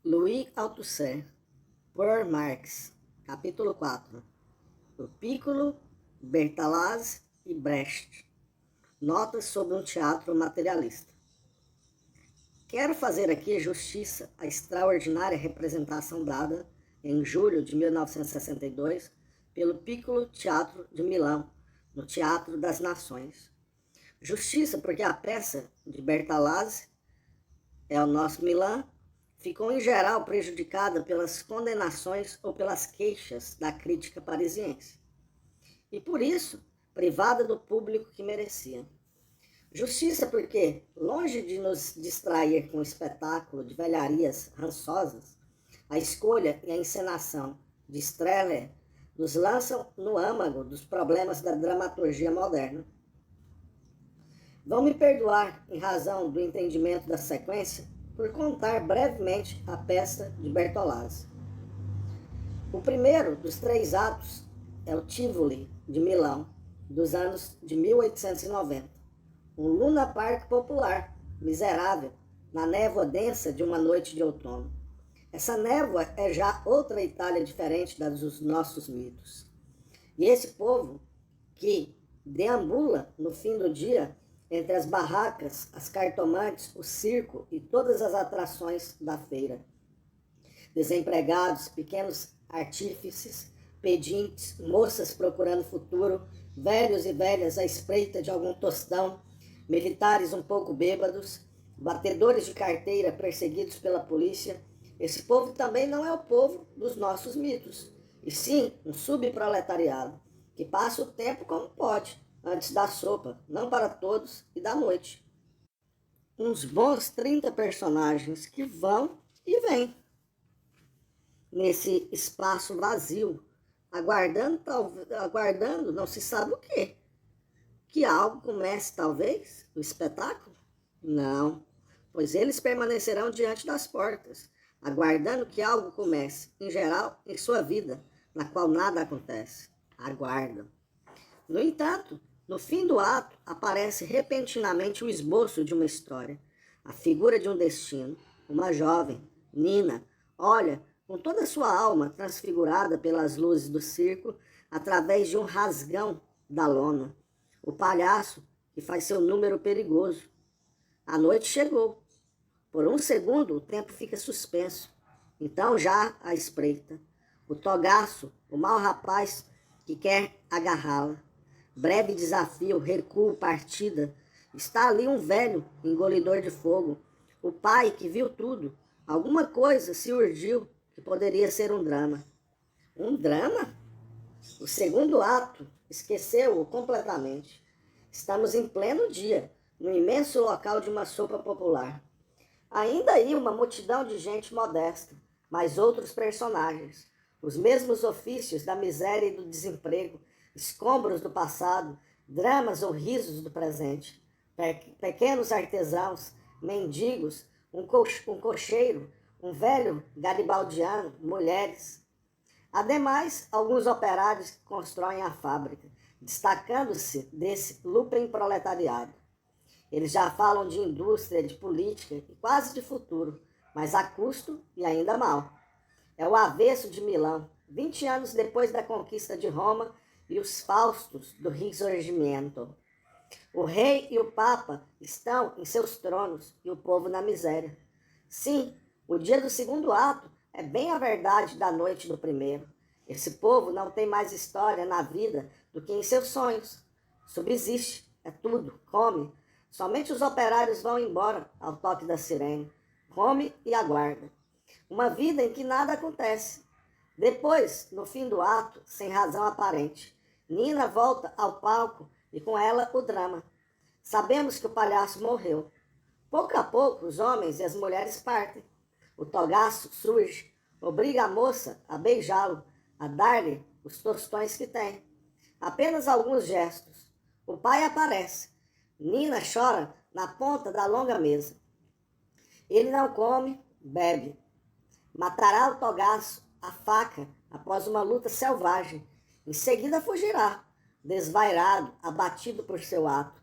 Louis Althusser, por Marx, capítulo 4. O Piccolo, Bertolazzi e Brecht. Notas sobre um teatro materialista. Quero fazer aqui justiça à extraordinária representação dada, em julho de 1962, pelo Piccolo Teatro de Milão, no Teatro das Nações. Justiça porque a peça de Bertolazzi, É o Nosso Milan, ficou em geral prejudicada pelas condenações ou pelas queixas da crítica parisiense, e por isso privada do público que merecia. Justiça porque, longe de nos distrair com o espetáculo de velharias rançosas, a escolha e a encenação de Strehler nos lançam no âmago dos problemas da dramaturgia moderna. Vão me perdoar, em razão do entendimento da sequência, por contar brevemente a peça de Bertolazzi. O primeiro dos 3 atos é o Tivoli de Milão, dos anos de 1890. Um Luna Park popular, miserável, na névoa densa de uma noite de outono. Essa névoa é já outra Itália diferente das dos nossos mitos. E esse povo que deambula no fim do dia entre as barracas, as cartomantes, o circo e todas as atrações da feira. Desempregados, pequenos artífices, pedintes, moças procurando futuro, velhos e velhas à espreita de algum tostão, militares um pouco bêbados, batedores de carteira perseguidos pela polícia. Esse povo também não é o povo dos nossos mitos, e sim um subproletariado, que passa o tempo como pode, antes da sopa, não para todos, e da noite. Uns bons 30 personagens que vão e vêm nesse espaço vazio, aguardando não se sabe o quê. Que algo comece, talvez, o espetáculo? Não, pois eles permanecerão diante das portas, aguardando que algo comece, em geral, em sua vida, na qual nada acontece. Aguardam. No entanto, no fim do ato, aparece repentinamente o esboço de uma história, a figura de um destino. Uma jovem, Nina, olha, com toda a sua alma transfigurada pelas luzes do circo, através de um rasgão da lona. O palhaço que faz seu número perigoso. A noite chegou. Por um segundo, o tempo fica suspenso. Então já à espreita. O togaço, o mau rapaz que quer agarrá-la. Breve desafio, recuo, partida. Está ali um velho engolidor de fogo. O pai que viu tudo. Alguma coisa se urdiu que poderia ser um drama. Um drama? O segundo ato esqueceu-o completamente. Estamos em pleno dia, no imenso local de uma sopa popular. Ainda aí uma multidão de gente modesta, mas outros personagens. Os mesmos ofícios da miséria e do desemprego, escombros do passado, dramas ou risos do presente, pequenos artesãos, mendigos, um cocheiro, um velho garibaldiano, mulheres. Ademais, alguns operários que constroem a fábrica, destacando-se desse lumpen proletariado. Eles já falam de indústria, de política e quase de futuro, mas a custo e ainda mal. É o avesso de Milão, 20 anos depois da conquista de Roma e os Faustos do Risorgimento. O rei e o papa estão em seus tronos e o povo na miséria. Sim, o dia do segundo ato é bem a verdade da noite do primeiro. Esse povo não tem mais história na vida do que em seus sonhos. Subsiste, é tudo, come. Somente os operários vão embora ao toque da sirene. Come e aguarda. Uma vida em que nada acontece. Depois, no fim do ato, sem razão aparente, Nina volta ao palco e com ela o drama. Sabemos que o palhaço morreu. Pouco a pouco, os homens e as mulheres partem. O togaço surge, obriga a moça a beijá-lo, a dar-lhe os tostões que tem. Apenas alguns gestos. O pai aparece. Nina chora na ponta da longa mesa. Ele não come, bebe. Matará o togaço, a faca, após uma luta selvagem. Em seguida fugirá, desvairado, abatido por seu ato.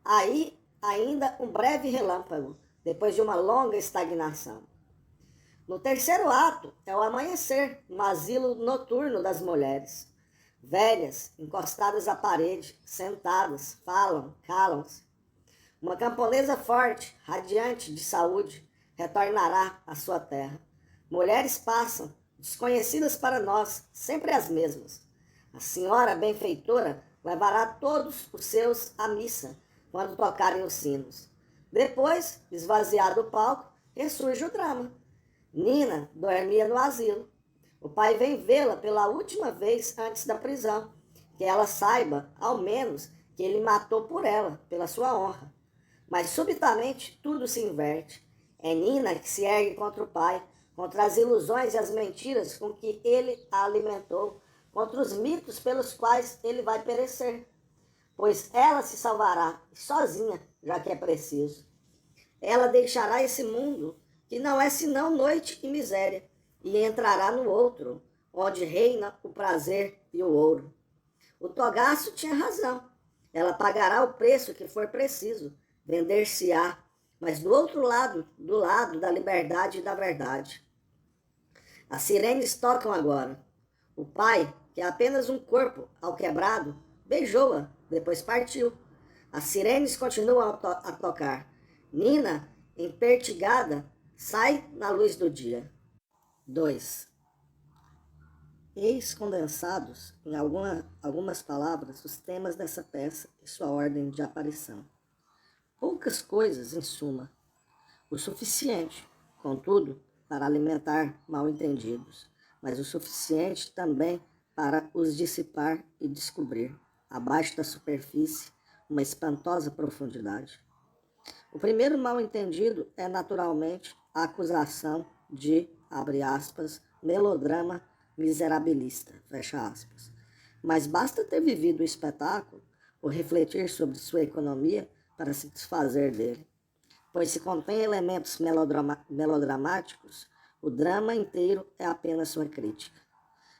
Aí, ainda um breve relâmpago, depois de uma longa estagnação. No terceiro ato é o amanhecer, no asilo noturno das mulheres. Velhas, encostadas à parede, sentadas, falam, calam-se. Uma camponesa forte, radiante de saúde, retornará à sua terra. Mulheres passam, desconhecidas para nós, sempre as mesmas. A senhora benfeitora levará todos os seus à missa, quando tocarem os sinos. Depois, esvaziado o palco, ressurge o drama. Nina dormia no asilo. O pai vem vê-la pela última vez antes da prisão, que ela saiba, ao menos, que ele matou por ela, pela sua honra. Mas subitamente tudo se inverte. É Nina que se ergue contra o pai, contra as ilusões e as mentiras com que ele a alimentou, contra os mitos pelos quais ele vai perecer. Pois ela se salvará, sozinha, já que é preciso. Ela deixará esse mundo, que não é senão noite e miséria, e entrará no outro, onde reina o prazer e o ouro. O Togaço tinha razão. Ela pagará o preço que for preciso, vender-se-á, mas do lado da liberdade e da verdade. As sirenes tocam agora. O pai, que é apenas um corpo ao quebrado, beijou-a, depois partiu. As sirenes continuam a tocar. Nina, empertigada, sai na luz do dia. 2. Eis condensados, em algumas palavras, os temas dessa peça e sua ordem de aparição. Poucas coisas, em suma, o suficiente, contudo, para alimentar mal-entendidos, mas o suficiente também para os dissipar e descobrir, abaixo da superfície, uma espantosa profundidade. O primeiro mal-entendido é, naturalmente, a acusação de, abre aspas, melodrama miserabilista, fecha aspas. Mas basta ter vivido o espetáculo ou refletir sobre sua economia para se desfazer dele. Pois se contém elementos melodramáticos, o drama inteiro é apenas sua crítica.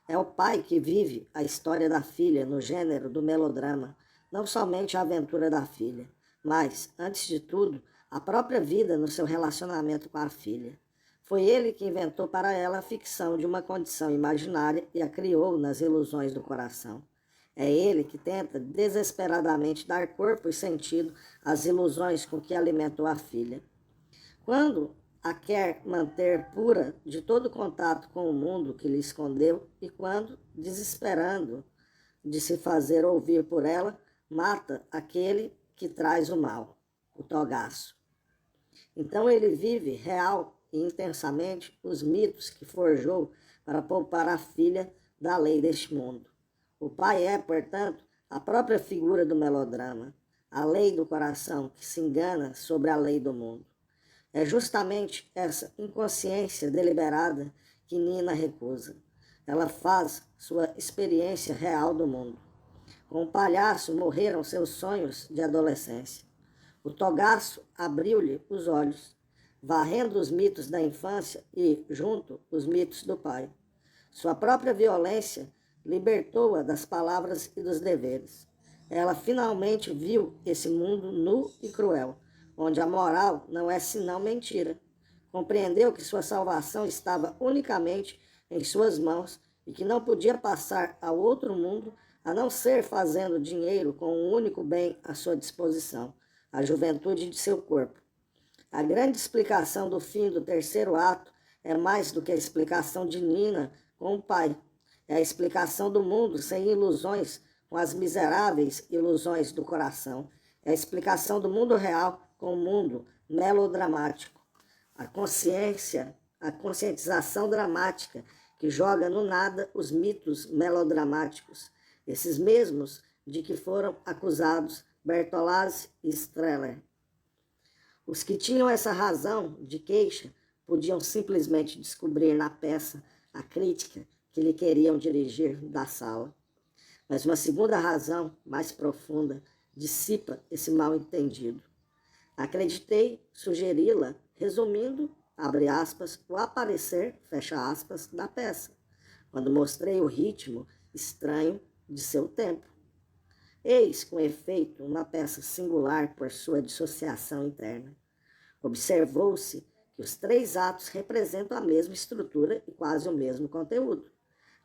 É o pai que vive a história da filha no gênero do melodrama, não somente a aventura da filha, mas, antes de tudo, a própria vida no seu relacionamento com a filha. Foi ele que inventou para ela a ficção de uma condição imaginária e a criou nas ilusões do coração. É ele que tenta desesperadamente dar corpo e sentido às ilusões com que alimentou a filha. Quando a quer manter pura de todo contato com o mundo que lhe escondeu e quando, desesperando de se fazer ouvir por ela, mata aquele que traz o mal, o Togaço. Então ele vive real e intensamente os mitos que forjou para poupar a filha da lei deste mundo. O pai é, portanto, a própria figura do melodrama, a lei do coração que se engana sobre a lei do mundo. É justamente essa inconsciência deliberada que Nina recusa. Ela faz sua experiência real do mundo. Com o palhaço morreram seus sonhos de adolescência. O Togaço abriu-lhe os olhos, varrendo os mitos da infância e, junto, os mitos do pai. Sua própria violência libertou-a das palavras e dos deveres. Ela finalmente viu esse mundo nu e cruel, onde a moral não é senão mentira. Compreendeu que sua salvação estava unicamente em suas mãos e que não podia passar ao outro mundo a não ser fazendo dinheiro com um único bem à sua disposição, a juventude de seu corpo. A grande explicação do fim do terceiro ato é mais do que a explicação de Nina com o pai. É a explicação do mundo sem ilusões, com as miseráveis ilusões do coração. É a explicação do mundo real com o mundo melodramático. A conscientização dramática que joga no nada os mitos melodramáticos, esses mesmos de que foram acusados Bertolazzi e Streller. Os que tinham essa razão de queixa podiam simplesmente descobrir na peça a crítica que lhe queriam dirigir da sala. Mas uma segunda razão, mais profunda, dissipa esse mal-entendido. Acreditei sugeri-la, resumindo, abre aspas, o aparecer, fecha aspas, da peça, quando mostrei o ritmo estranho de seu tempo. Eis, com efeito, uma peça singular por sua dissociação interna. Observou-se que os três atos representam a mesma estrutura e quase o mesmo conteúdo.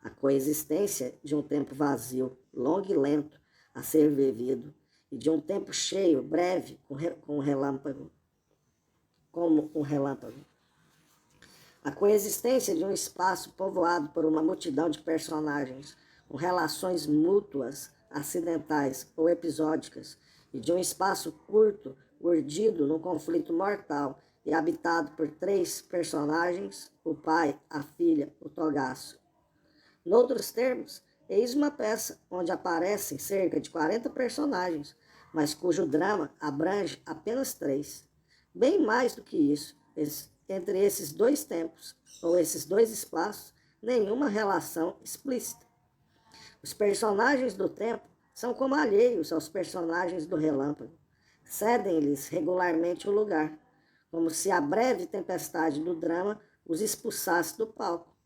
A coexistência de um tempo vazio, longo e lento, a ser vivido, e de um tempo cheio, breve, com relâmpago, como um relâmpago. A coexistência de um espaço povoado por uma multidão de personagens, com relações mútuas, acidentais ou episódicas, e de um espaço curto, urdido num conflito mortal e habitado por três personagens, o pai, a filha, o togaço. Noutros termos, eis uma peça onde aparecem cerca de 40 personagens, mas cujo drama abrange apenas três. Bem mais do que isso, entre esses dois tempos, ou esses dois espaços, nenhuma relação explícita. Os personagens do tempo são como alheios aos personagens do relâmpago. Cedem-lhes regularmente o lugar, como se a breve tempestade do drama os expulsasse do palco,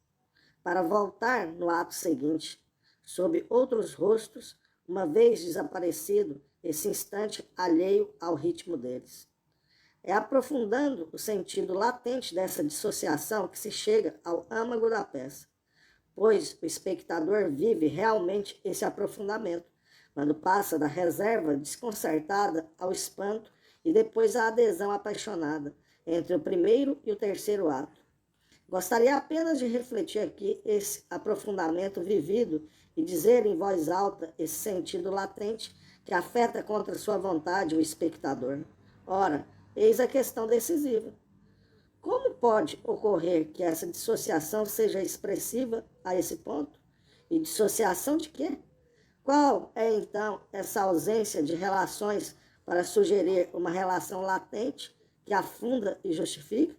para voltar no ato seguinte, sob outros rostos, uma vez desaparecido esse instante alheio ao ritmo deles. É aprofundando o sentido latente dessa dissociação que se chega ao âmago da peça, pois o espectador vive realmente esse aprofundamento, quando passa da reserva desconcertada ao espanto e depois à adesão apaixonada entre o primeiro e o terceiro ato. Gostaria apenas de refletir aqui esse aprofundamento vivido e dizer em voz alta esse sentido latente que afeta contra sua vontade o espectador. Ora, eis a questão decisiva. Como pode ocorrer que essa dissociação seja expressiva a esse ponto? E dissociação de quê? Qual é, então, essa ausência de relações para sugerir uma relação latente que afunda e justifica?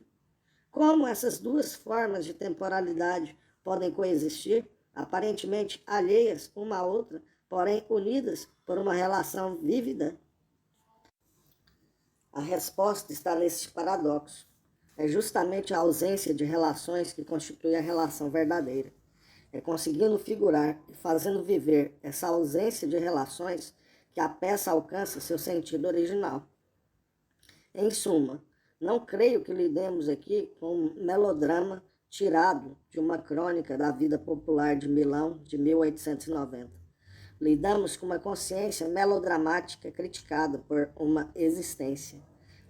Como essas duas formas de temporalidade podem coexistir, aparentemente alheias uma à outra, porém unidas por uma relação vívida? A resposta está nesse paradoxo. É justamente a ausência de relações que constitui a relação verdadeira. É conseguindo figurar e fazendo viver essa ausência de relações que a peça alcança seu sentido original. Em suma, não creio que lidemos aqui com um melodrama tirado de uma crônica da vida popular de Milão de 1890. Lidamos com uma consciência melodramática criticada por uma existência,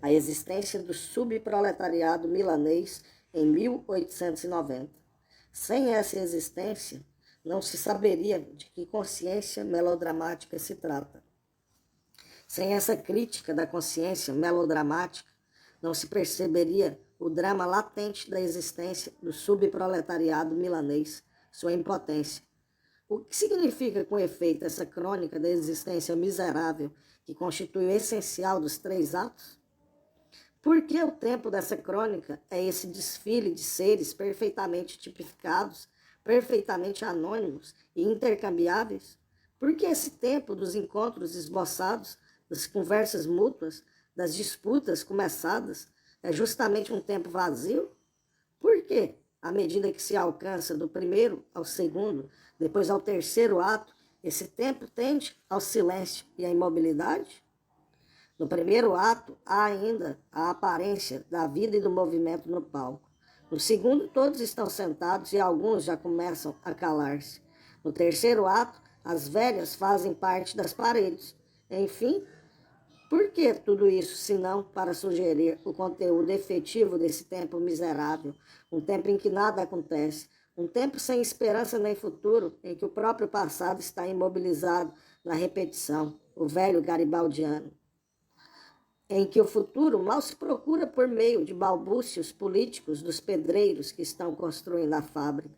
a existência do subproletariado milanês em 1890. Sem essa existência, não se saberia de que consciência melodramática se trata. Sem essa crítica da consciência melodramática, não se perceberia o drama latente da existência do subproletariado milanês, sua impotência. O que significa, com efeito, essa crônica da existência miserável que constitui o essencial dos três atos? Por que o tempo dessa crônica é esse desfile de seres perfeitamente tipificados, perfeitamente anônimos e intercambiáveis? Por que esse tempo dos encontros esboçados, das conversas mútuas, das disputas começadas, é justamente um tempo vazio? Por quê? À medida que se alcança do primeiro ao segundo, depois ao terceiro ato, esse tempo tende ao silêncio e à imobilidade? No primeiro ato, há ainda a aparência da vida e do movimento no palco. No segundo, todos estão sentados e alguns já começam a calar-se. No terceiro ato, as velhas fazem parte das paredes. Enfim, por que tudo isso, senão para sugerir o conteúdo efetivo desse tempo miserável, um tempo em que nada acontece, um tempo sem esperança nem futuro, em que o próprio passado está imobilizado na repetição, o velho garibaldiano, em que o futuro mal se procura por meio de balbúcios políticos dos pedreiros que estão construindo a fábrica,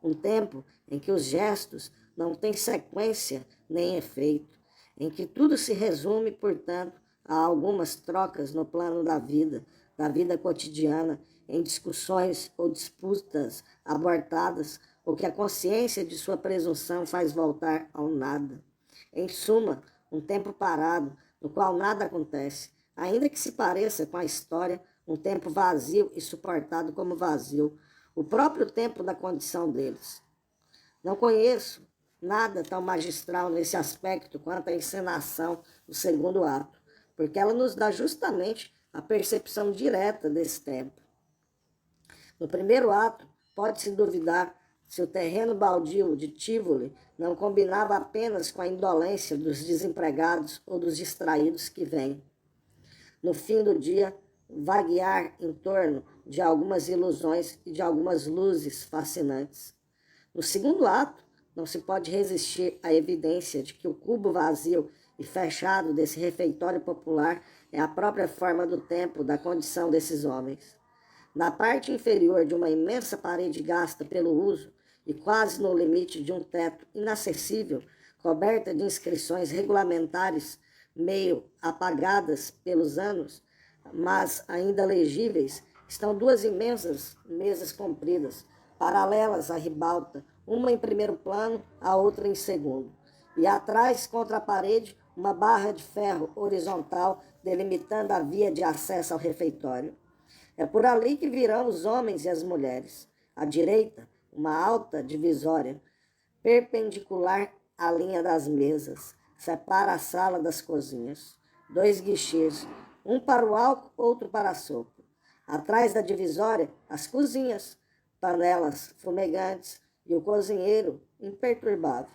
um tempo em que os gestos não têm sequência nem efeito, em que tudo se resume, portanto, a algumas trocas no plano da vida cotidiana, em discussões ou disputas abortadas, ou que a consciência de sua presunção faz voltar ao nada. Em suma, um tempo parado, no qual nada acontece, ainda que se pareça com a história, um tempo vazio e suportado como vazio, o próprio tempo da condição deles. Não conheço nada tão magistral nesse aspecto quanto a encenação do segundo ato, porque ela nos dá justamente a percepção direta desse tempo. No primeiro ato, pode-se duvidar se o terreno baldio de Tivoli não combinava apenas com a indolência dos desempregados ou dos distraídos que vêm. No fim do dia, vaguear em torno de algumas ilusões e de algumas luzes fascinantes. No segundo ato, não se pode resistir à evidência de que o cubo vazio e fechado desse refeitório popular é a própria forma do tempo da condição desses homens. Na parte inferior de uma imensa parede gasta pelo uso e quase no limite de um teto inacessível, coberta de inscrições regulamentares meio apagadas pelos anos, mas ainda legíveis, estão duas imensas mesas compridas, paralelas à ribalta, uma em primeiro plano, a outra em segundo. E atrás, contra a parede, uma barra de ferro horizontal delimitando a via de acesso ao refeitório. É por ali que virão os homens e as mulheres. À direita, uma alta divisória, perpendicular à linha das mesas, separa a sala das cozinhas. 2 guichês, um para o álcool, outro para a sopa. Atrás da divisória, as cozinhas, panelas fumegantes e o cozinheiro imperturbável.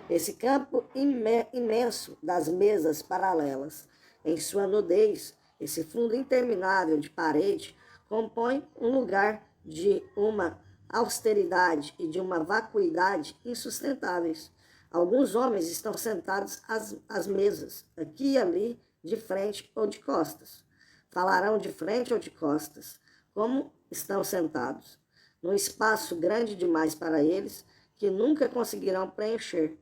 Esse campo imenso das mesas paralelas, em sua nudez, esse fundo interminável de parede, compõe um lugar de uma austeridade e de uma vacuidade insustentáveis. Alguns homens estão sentados às mesas, aqui e ali, de frente ou de costas. Falarão de frente ou de costas, como estão sentados, num espaço grande demais para eles, que nunca conseguirão preencher.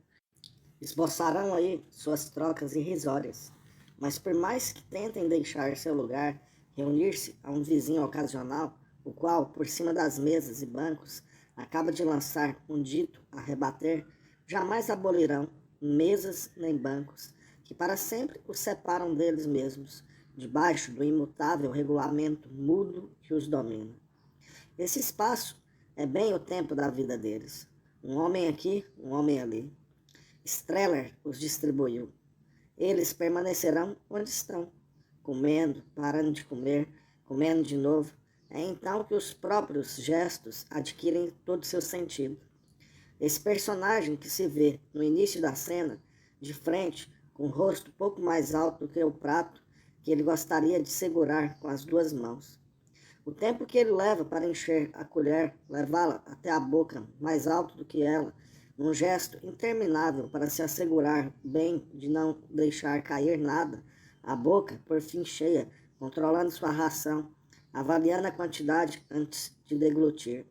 Esboçarão aí suas trocas irrisórias, mas por mais que tentem deixar seu lugar, reunir-se a um vizinho ocasional, o qual, por cima das mesas e bancos, acaba de lançar um dito a rebater, jamais abolirão mesas nem bancos, que para sempre os separam deles mesmos, debaixo do imutável regulamento mudo que os domina. Esse espaço é bem o tempo da vida deles. Um homem aqui, um homem ali. Streller os distribuiu. Eles permanecerão onde estão, comendo, parando de comer, comendo de novo. É então que os próprios gestos adquirem todo seu sentido. Esse personagem que se vê no início da cena, de frente, com o rosto pouco mais alto do que o prato, que ele gostaria de segurar com as 2 mãos. O tempo que ele leva para encher a colher, levá-la até a boca mais alto do que ela, num gesto interminável para se assegurar bem de não deixar cair nada, a boca, por fim cheia, controlando sua ração, avaliando a quantidade antes de deglutir.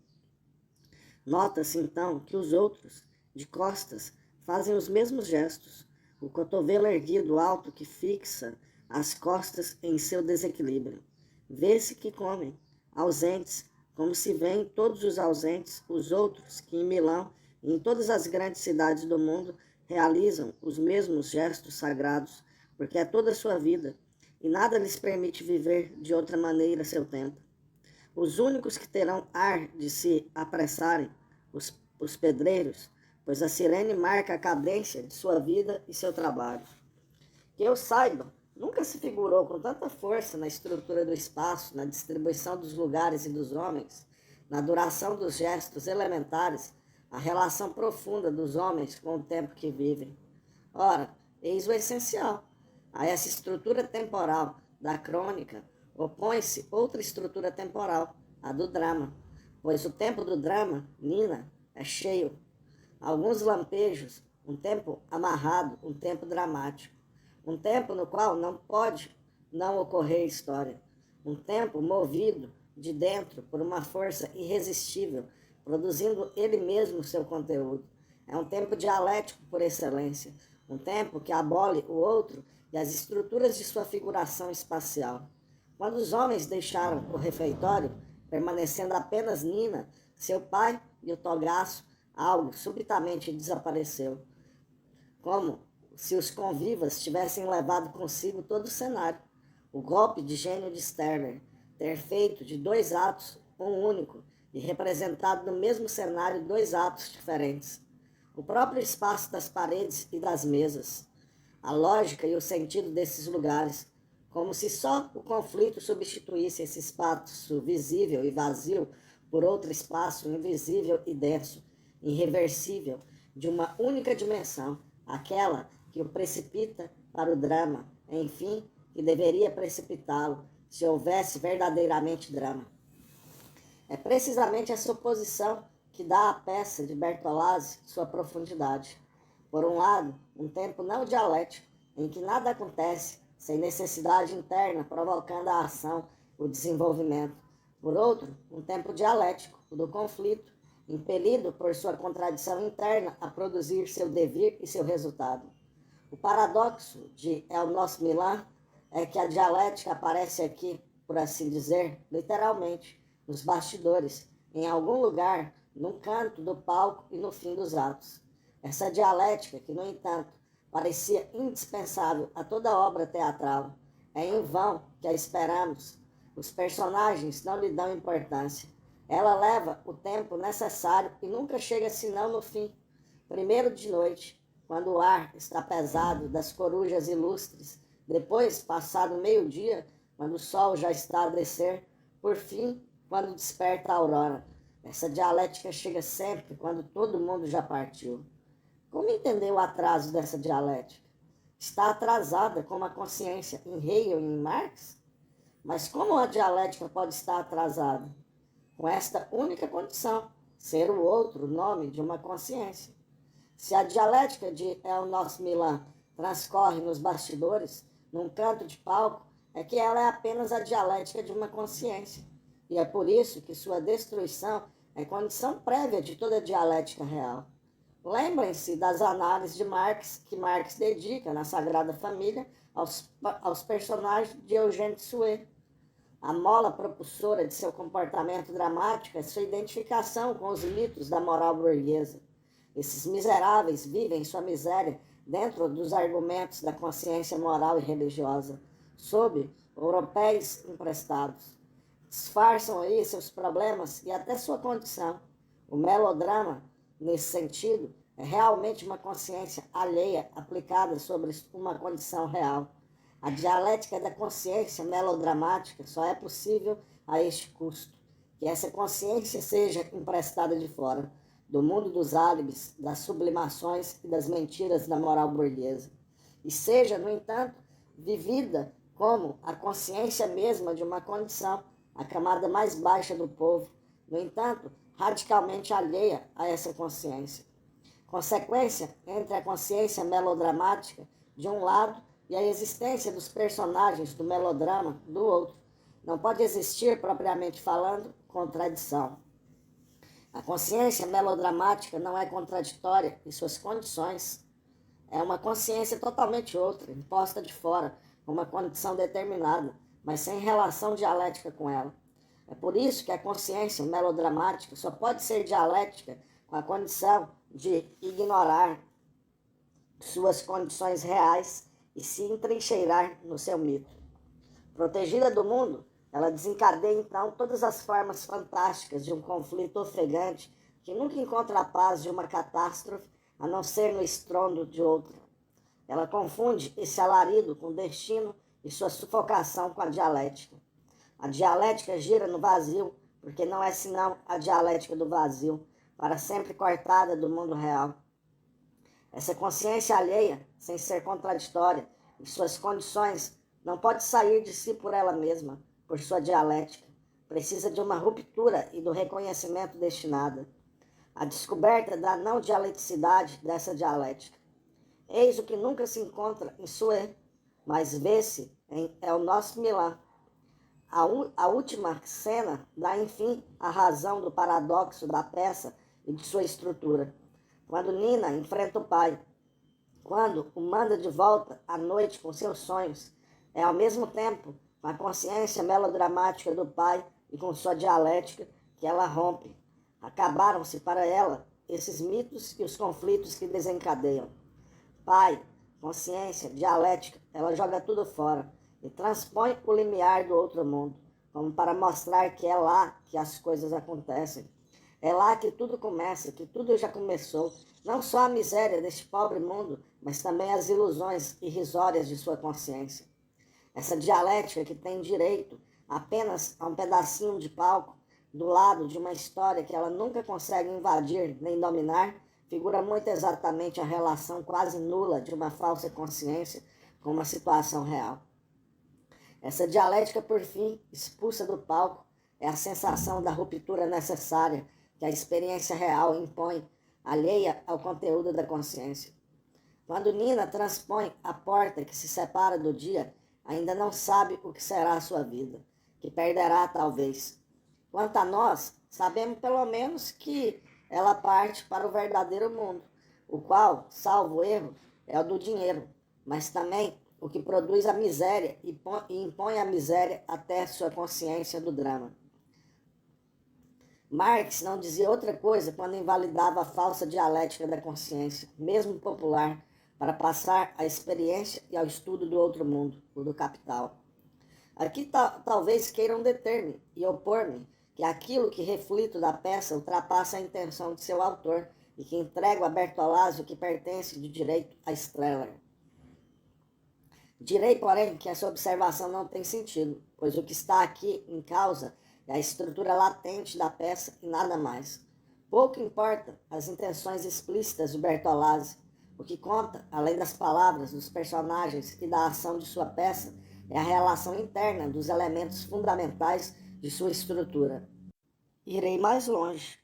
Nota-se então que os outros, de costas, fazem os mesmos gestos, o cotovelo erguido alto que fixa as costas em seu desequilíbrio. Vê-se que comem, ausentes, como se veem todos os ausentes, os outros que em Milão e em todas as grandes cidades do mundo realizam os mesmos gestos sagrados, porque é toda a sua vida, e nada lhes permite viver de outra maneira seu tempo. Os únicos que terão ar de se apressarem, os pedreiros, pois a sirene marca a cadência de sua vida e seu trabalho. Que eu saiba, nunca se figurou com tanta força na estrutura do espaço, na distribuição dos lugares e dos homens, na duração dos gestos elementares, a relação profunda dos homens com o tempo que vivem. Ora, eis o essencial. A essa estrutura temporal da crônica opõe-se outra estrutura temporal, a do drama, pois o tempo do drama, Nina, é cheio. Alguns lampejos, um tempo amarrado, um tempo dramático, um tempo no qual não pode não ocorrer história, um tempo movido de dentro por uma força irresistível, produzindo ele mesmo seu conteúdo. É um tempo dialético por excelência, um tempo que abole o outro e as estruturas de sua figuração espacial. Quando os homens deixaram o refeitório, permanecendo apenas Nina, seu pai e o togaço, algo subitamente desapareceu, como se os convivas tivessem levado consigo todo o cenário. O golpe de gênio de Sterner, ter feito de 2 atos um único e representado no mesmo cenário 2 atos diferentes. O próprio espaço das paredes e das mesas, a lógica e o sentido desses lugares, como se só o conflito substituísse esse espaço visível e vazio por outro espaço invisível e denso, irreversível, de uma única dimensão, aquela que o precipita para o drama, enfim, que deveria precipitá-lo, se houvesse verdadeiramente drama. É precisamente essa oposição que dá à peça de Bertolazzi sua profundidade. Por um lado, um tempo não dialético, em que nada acontece sem necessidade interna provocando a ação, o desenvolvimento. Por outro, um tempo dialético, o do conflito, impelido por sua contradição interna a produzir seu devir e seu resultado. O paradoxo de El Nos Milan é que a dialética aparece aqui, por assim dizer, literalmente, nos bastidores, em algum lugar, num canto do palco e no fim dos atos. Essa dialética, que, no entanto, parecia indispensável a toda obra teatral, é em vão que a esperamos. Os personagens não lhe dão importância. Ela leva o tempo necessário e nunca chega senão no fim. Primeiro de noite, quando o ar está pesado das corujas ilustres, depois, passado meio-dia, quando o sol já está a descer, por fim, quando desperta a aurora. Essa dialética chega sempre quando todo mundo já partiu. Como entender o atraso dessa dialética? Está atrasada como a consciência em Hegel e em Marx? Mas como a dialética pode estar atrasada? Com esta única condição, ser o outro o nome de uma consciência. Se a dialética de El Nos Milan transcorre nos bastidores, num canto de palco, é que ela é apenas a dialética de uma consciência. E é por isso que sua destruição é condição prévia de toda dialética real. Lembrem-se das análises de Marx, que Marx dedica na Sagrada Família aos personagens de Eugène Sue. A mola propulsora de seu comportamento dramático é sua identificação com os mitos da moral burguesa. Esses miseráveis vivem sua miséria dentro dos argumentos da consciência moral e religiosa, sob europeus emprestados. Disfarçam aí seus problemas e até sua condição. O melodrama, nesse sentido, é realmente uma consciência alheia aplicada sobre uma condição real. A dialética da consciência melodramática só é possível a este custo, que essa consciência seja emprestada de fora, do mundo dos álibis, das sublimações e das mentiras da moral burguesa, e seja, no entanto, vivida como a consciência mesma de uma condição, a camada mais baixa do povo, no entanto, radicalmente alheia a essa consciência. Consequência entre a consciência melodramática, de um lado, e a existência dos personagens do melodrama, do outro. Não pode existir, propriamente falando, contradição. A consciência melodramática não é contraditória em suas condições. É uma consciência totalmente outra, imposta de fora, com uma condição determinada, mas sem relação dialética com ela. É por isso que a consciência melodramática só pode ser dialética com a condição de ignorar suas condições reais e se entrincheirar no seu mito. Protegida do mundo, ela desencadeia então todas as formas fantásticas de um conflito ofegante que nunca encontra a paz de uma catástrofe, a não ser no estrondo de outra. Ela confunde esse alarido com o destino e sua sufocação com a dialética. A dialética gira no vazio, porque não é senão a dialética do vazio, para sempre cortada do mundo real. Essa consciência alheia, sem ser contraditória, e suas condições, não pode sair de si por ela mesma, por sua dialética. Precisa de uma ruptura e do reconhecimento destinada. A descoberta da não dialeticidade dessa dialética. Eis o que nunca se encontra em Sue, mas vê-se em El Nos Milan. A última cena dá, enfim, a razão do paradoxo da peça e de sua estrutura. Quando Nina enfrenta o pai, quando o manda de volta à noite com seus sonhos, é ao mesmo tempo com a consciência melodramática do pai e com sua dialética que ela rompe. Acabaram-se para ela esses mitos e os conflitos que desencadeiam. Pai, consciência, dialética, ela joga tudo fora e transpõe o limiar do outro mundo, como para mostrar que é lá que as coisas acontecem. É lá que tudo começa, que tudo já começou. Não só a miséria deste pobre mundo, mas também as ilusões irrisórias de sua consciência. Essa dialética que tem direito apenas a um pedacinho de palco, do lado de uma história que ela nunca consegue invadir nem dominar, figura muito exatamente a relação quase nula de uma falsa consciência com uma situação real. Essa dialética, por fim, expulsa do palco, é a sensação da ruptura necessária que a experiência real impõe, alheia ao conteúdo da consciência. Quando Nina transpõe a porta que se separa do dia, ainda não sabe o que será a sua vida, que perderá talvez. Quanto a nós, sabemos pelo menos que ela parte para o verdadeiro mundo, o qual, salvo erro, é o do dinheiro, mas também o que produz a miséria e impõe a miséria até sua consciência do drama. Marx não dizia outra coisa quando invalidava a falsa dialética da consciência, mesmo popular, para passar à experiência e ao estudo do outro mundo, o do capital. Aqui talvez queiram deter-me e opor-me que aquilo que reflito da peça ultrapassa a intenção de seu autor e que entrego a Bertolazzi o que pertence de direito a Strehler. Direi, porém, que essa observação não tem sentido, pois o que está aqui em causa é a estrutura latente da peça e nada mais. Pouco importa as intenções explícitas de Bertolazzi. O que conta, além das palavras, dos personagens e da ação de sua peça, é a relação interna dos elementos fundamentais de sua estrutura. Irei mais longe.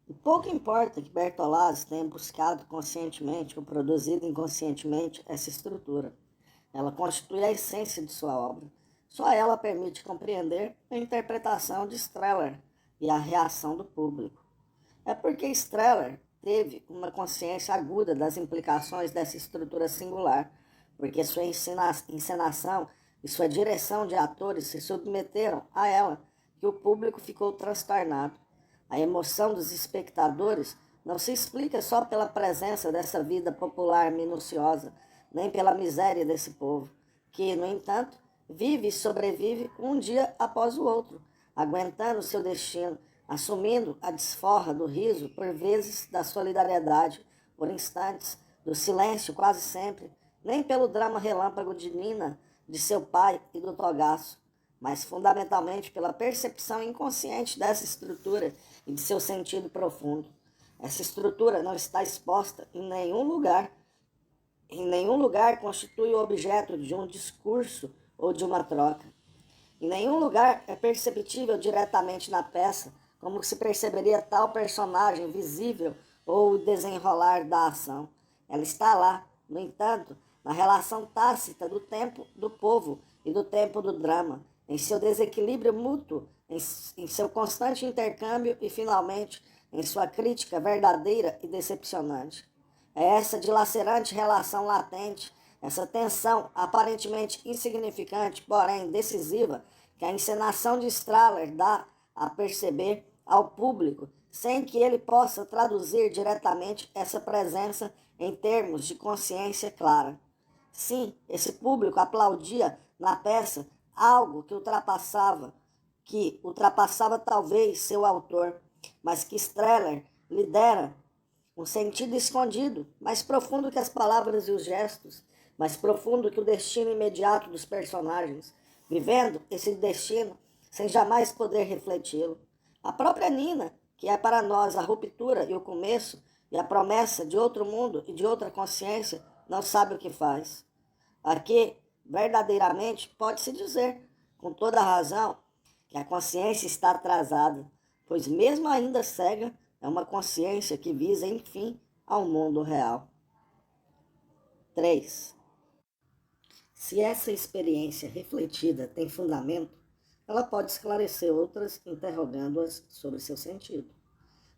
E pouco importa que Bertolazzi tenha buscado conscientemente ou produzido inconscientemente essa estrutura. Ela constitui a essência de sua obra. Só ela permite compreender a interpretação de Strehler e a reação do público. É porque Strehler teve uma consciência aguda das implicações dessa estrutura singular, porque sua encenação e sua direção de atores se submeteram a ela, que o público ficou transtornado. A emoção dos espectadores não se explica só pela presença dessa vida popular minuciosa, nem pela miséria desse povo, que, no entanto, vive e sobrevive um dia após o outro, aguentando seu destino, assumindo a desforra do riso, por vezes da solidariedade, por instantes, do silêncio quase sempre, nem pelo drama relâmpago de Nina, de seu pai e do Togaço, mas fundamentalmente pela percepção inconsciente dessa estrutura e de seu sentido profundo. Essa estrutura não está exposta em nenhum lugar. Em nenhum lugar constitui o objeto de um discurso ou de uma troca. Em nenhum lugar é perceptível diretamente na peça como se perceberia tal personagem visível ou o desenrolar da ação. Ela está lá, no entanto, na relação tácita do tempo do povo e do tempo do drama, em seu desequilíbrio mútuo, em seu constante intercâmbio e, finalmente, em sua crítica verdadeira e decepcionante. É essa dilacerante relação latente, essa tensão aparentemente insignificante, porém decisiva, que a encenação de Strehler dá a perceber ao público, sem que ele possa traduzir diretamente essa presença em termos de consciência clara. Sim, esse público aplaudia na peça algo que ultrapassava talvez seu autor, mas que Strehler lhe dera um sentido escondido, mais profundo que as palavras e os gestos, mais profundo que o destino imediato dos personagens, vivendo esse destino sem jamais poder refleti-lo. A própria Nina, que é para nós a ruptura e o começo, e a promessa de outro mundo e de outra consciência, não sabe o que faz. Aqui, verdadeiramente, pode-se dizer, com toda razão, que a consciência está atrasada, pois mesmo ainda cega, é uma consciência que visa, enfim, ao mundo real. 3. Se essa experiência refletida tem fundamento, ela pode esclarecer outras, interrogando-as sobre seu sentido.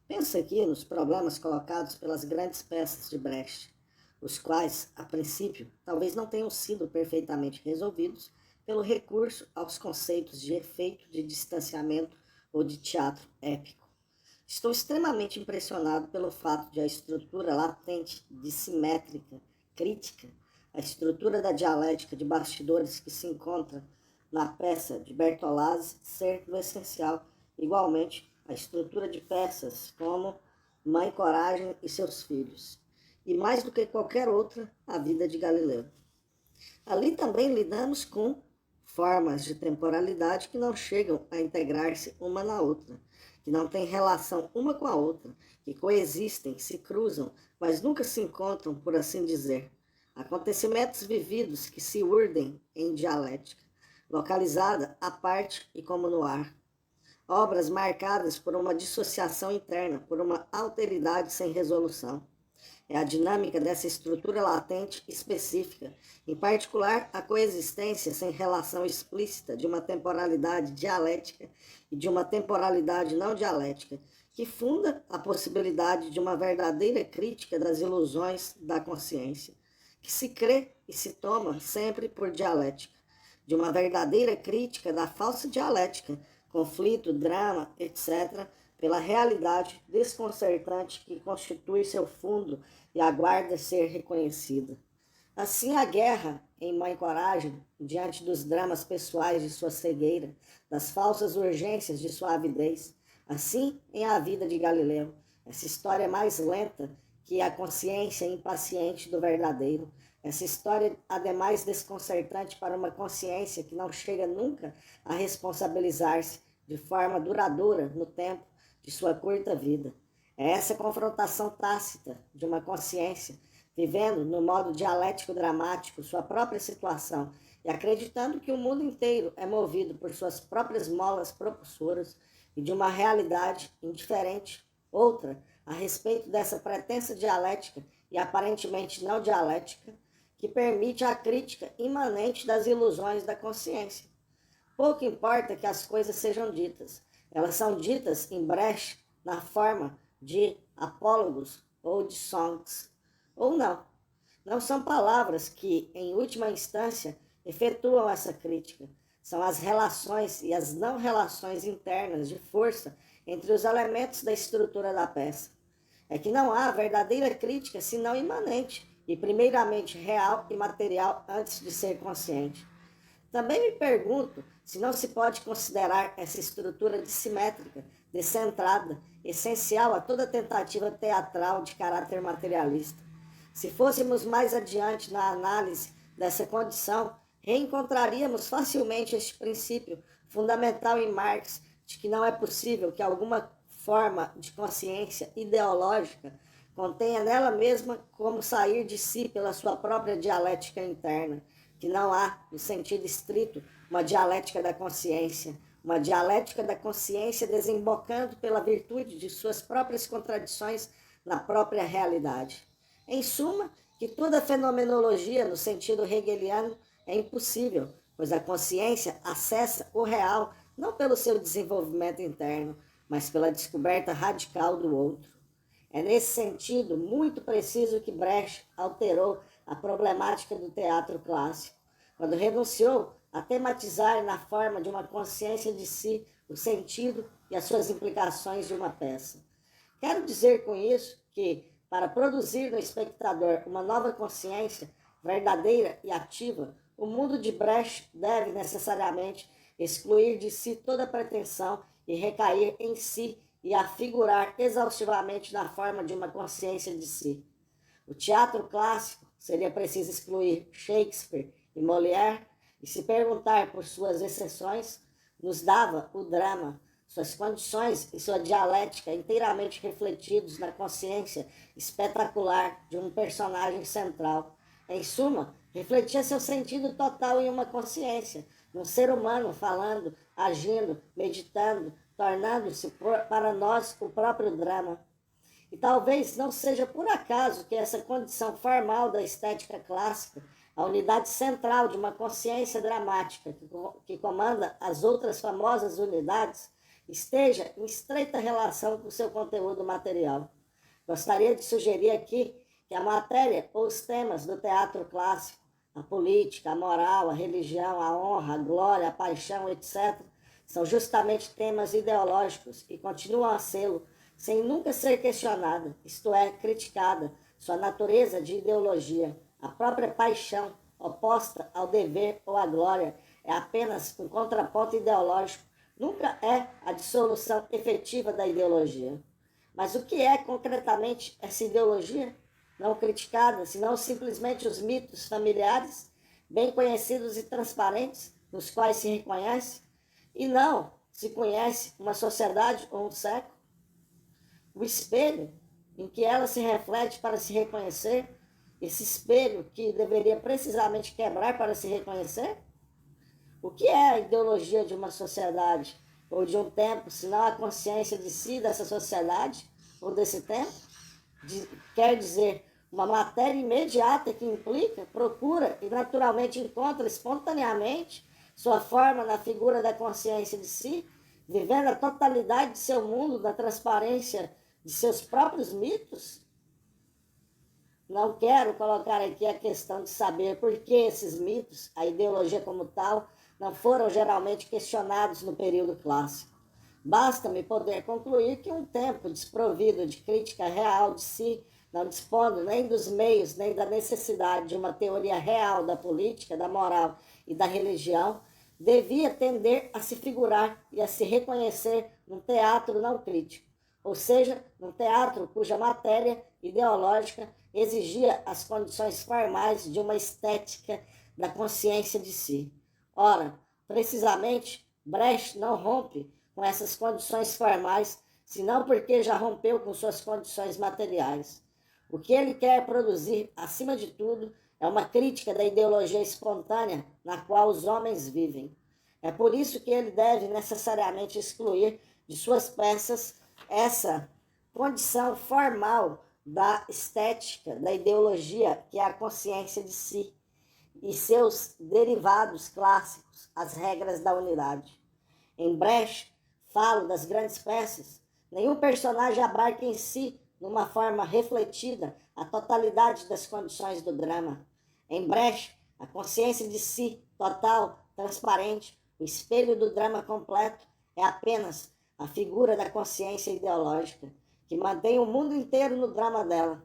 Pensa aqui nos problemas colocados pelas grandes peças de Brecht, os quais, a princípio, talvez não tenham sido perfeitamente resolvidos pelo recurso aos conceitos de efeito de distanciamento ou de teatro épico. Estou extremamente impressionado pelo fato de a estrutura latente, dissimétrica, crítica, a estrutura da dialética de bastidores que se encontra na peça de Bertolazzi ser, no essencial, igualmente, a estrutura de peças como Mãe Coragem e seus filhos, e mais do que qualquer outra, a vida de Galileu. Ali também lidamos com formas de temporalidade que não chegam a integrar-se uma na outra, que não têm relação uma com a outra, que coexistem, se cruzam, mas nunca se encontram, por assim dizer. Acontecimentos vividos que se urdem em dialética, localizada à parte e como no ar. Obras marcadas por uma dissociação interna, por uma alteridade sem resolução. É a dinâmica dessa estrutura latente específica, em particular a coexistência sem relação explícita de uma temporalidade dialética e de uma temporalidade não dialética, que funda a possibilidade de uma verdadeira crítica das ilusões da consciência, que se crê e se toma sempre por dialética, de uma verdadeira crítica da falsa dialética, conflito, drama, etc., pela realidade desconcertante que constitui seu fundo e aguarda ser reconhecida. Assim, a guerra, em Mãe Coragem, diante dos dramas pessoais de sua cegueira, das falsas urgências de sua avidez. Assim, em A Vida de Galileu, essa história mais lenta que a consciência impaciente do verdadeiro, essa história, ademais, desconcertante para uma consciência que não chega nunca a responsabilizar-se de forma duradoura no tempo de sua curta vida. É essa confrontação tácita de uma consciência, vivendo no modo dialético dramático sua própria situação e acreditando que o mundo inteiro é movido por suas próprias molas propulsoras e de uma realidade indiferente, outra, a respeito dessa pretensa dialética e aparentemente não dialética, que permite a crítica imanente das ilusões da consciência. Pouco importa que as coisas sejam ditas, elas são ditas em breche na forma de apólogos ou de songs, ou não. Não são palavras que, em última instância, efetuam essa crítica. São as relações e as não relações internas de força entre os elementos da estrutura da peça. É que não há verdadeira crítica senão imanente e primeiramente real e material antes de ser consciente. Também me pergunto se não se pode considerar essa estrutura dissimétrica, descentrada, essencial a toda tentativa teatral de caráter materialista. Se fôssemos mais adiante na análise dessa condição, reencontraríamos facilmente este princípio fundamental em Marx, de que não é possível que alguma forma de consciência ideológica contenha nela mesma como sair de si pela sua própria dialética interna, que não há, no sentido estrito, uma dialética da consciência desembocando pela virtude de suas próprias contradições na própria realidade. Em suma, que toda fenomenologia, no sentido hegeliano, é impossível, pois a consciência acessa o real não pelo seu desenvolvimento interno, mas pela descoberta radical do outro. É nesse sentido muito preciso que Brecht alterou a problemática do teatro clássico, quando renunciou a tematizar na forma de uma consciência de si o sentido e as suas implicações de uma peça. Quero dizer com isso que, para produzir no espectador uma nova consciência verdadeira e ativa, o mundo de Brecht deve necessariamente excluir de si toda pretensão e recair em si e afigurar exaustivamente na forma de uma consciência de si. O teatro clássico seria preciso excluir Shakespeare e Molière e se perguntar por suas exceções, nos dava o drama, suas condições e sua dialética inteiramente refletidos na consciência espetacular de um personagem central. Em suma, refletia seu sentido total em uma consciência, num ser humano falando, agindo, meditando, tornando-se para nós o próprio drama. E talvez não seja por acaso que essa condição formal da estética clássica, a unidade central de uma consciência dramática que comanda as outras famosas unidades, esteja em estreita relação com seu conteúdo material. Gostaria de sugerir aqui que a matéria ou os temas do teatro clássico, a política, a moral, a religião, a honra, a glória, a paixão, etc., são justamente temas ideológicos e continuam a sê-lo, sem nunca ser questionada, isto é, criticada, sua natureza de ideologia. A própria paixão, oposta ao dever ou à glória, é apenas um contraponto ideológico, nunca é a dissolução efetiva da ideologia. Mas o que é concretamente essa ideologia? Não criticada, senão simplesmente os mitos familiares, bem conhecidos e transparentes, nos quais se reconhece e não se conhece uma sociedade ou um século? O espelho em que ela se reflete para se reconhecer, esse espelho que deveria precisamente quebrar para se reconhecer? O que é a ideologia de uma sociedade ou de um tempo, senão a consciência de si dessa sociedade ou desse tempo? Quer dizer, uma matéria imediata que implica, procura e naturalmente encontra espontaneamente sua forma na figura da consciência de si, vivendo a totalidade de seu mundo, da transparência de seus próprios mitos? Não quero colocar aqui a questão de saber por que esses mitos, a ideologia como tal, não foram geralmente questionados no período clássico. Basta-me poder concluir que um tempo desprovido de crítica real de si, não dispondo nem dos meios nem da necessidade de uma teoria real da política, da moral e da religião, devia tender a se figurar e a se reconhecer num teatro não crítico, ou seja, num teatro cuja matéria ideológica exigia as condições formais de uma estética da consciência de si. Ora, precisamente, Brecht não rompe com essas condições formais, senão porque já rompeu com suas condições materiais. O que ele quer produzir, acima de tudo, é uma crítica da ideologia espontânea na qual os homens vivem. É por isso que ele deve necessariamente excluir de suas peças essa condição formal da estética, da ideologia, que é a consciência de si, e seus derivados clássicos, as regras da unidade. Em Brecht, falo das grandes peças, nenhum personagem abarca em si, numa forma refletida, a totalidade das condições do drama. Em Brecht, a consciência de si, total, transparente, o espelho do drama completo, é apenas a figura da consciência ideológica, que mantém o mundo inteiro no drama dela,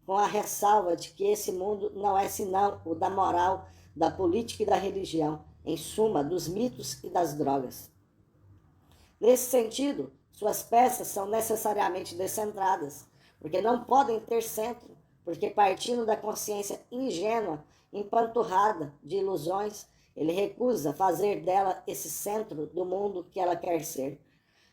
com a ressalva de que esse mundo não é senão o da moral, da política e da religião, em suma, dos mitos e das drogas. Nesse sentido, suas peças são necessariamente descentradas, porque não podem ter centro, porque partindo da consciência ingênua, empanturrada de ilusões, ele recusa fazer dela esse centro do mundo que ela quer ser.